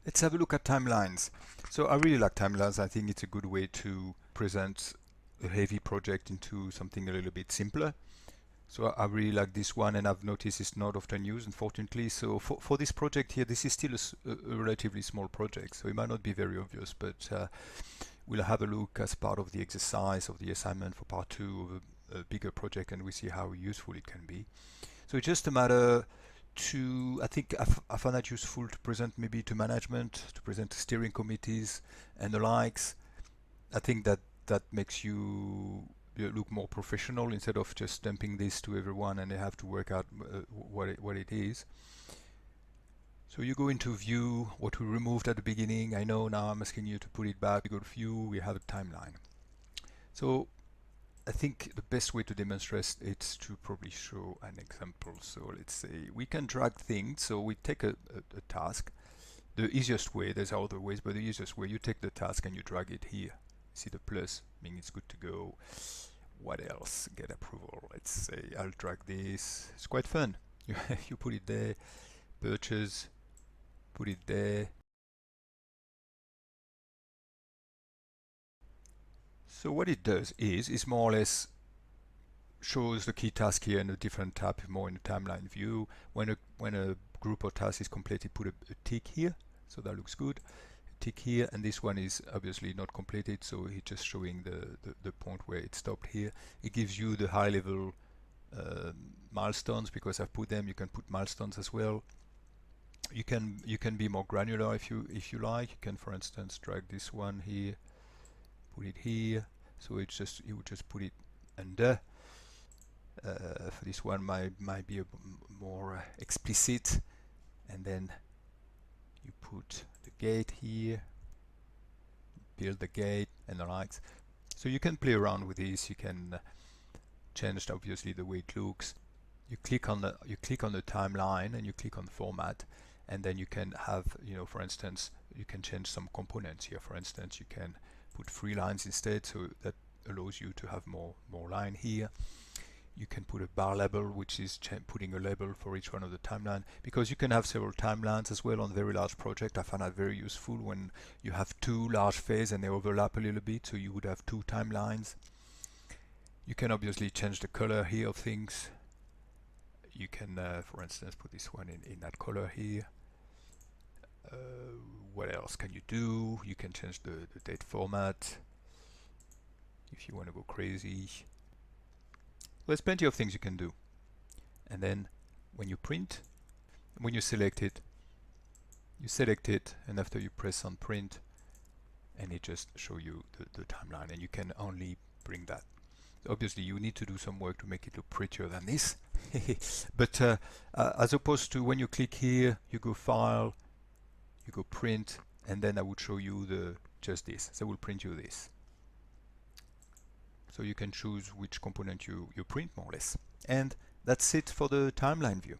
Let's have a look at timelines. So I really like timelines. I think it's a good way to present a heavy project into something a little bit simpler. So I really like this one, and I've noticed it's not often used, unfortunately. So for this project here, this is still a relatively small project, so it might not be very obvious, but we'll have a look as part of the exercise of the assignment for part two of a bigger project, and we see how useful it can be. So it's just a matter to, I think I find that useful to present maybe to management, to present to steering committees and the likes. I think that that makes you look more professional instead of just dumping this to everyone and they have to work out what it is. So you go into view, what we removed at the beginning. I know now I'm asking you to put it back. We go to view, we have a timeline. So I think the best way to demonstrate it's to probably show an example. So let's say we can drag things. So we take a task. The easiest way, there's other ways, but the easiest way, you take the task and you drag it here. See the plus, meaning it's good to go. What else? Get approval. Let's say I'll drag this. It's quite fun. You put it there, purchase, put it there. So what it does is more or less shows the key task here in a different tab, more in the timeline view. When a group or task is completed, put a tick here. So that looks good. Tick here, and this one is obviously not completed, so it's just showing the point where it stopped here. It gives you the high level milestones because I've put them. You can put milestones as well. You can be more granular if you like. You can, for instance, drag this one here, put it here. So it's just you would just put it under. For this one, might be a more explicit, and then you put the gate here, build the gate, and the likes. So you can play around with this. You can change obviously the way it looks. You click on the timeline and you click on format, and then you can have, for instance, you can change some components here. For instance, you can put 3 lines instead, so that allows you to have more line here. You can put a bar label, which is putting a label for each one of the timeline, because you can have several timelines as well on very large project. I find that very useful when you have two large phases and they overlap a little bit, so you would have two timelines. You can obviously change the color here of things. You can, for instance, put this one in that color here. What else can you do? You can change the date format if you want to go crazy. There's plenty of things you can do. And then when you print, when you select it, and after you press on print, and it just show you the timeline, and you can only bring that. Obviously you need to do some work to make it look prettier than this. But as opposed to when you click here, you go file, you go print, and then I would show you just this. So I will print you this. So you can choose which component you print, more or less. And that's it for the timeline view.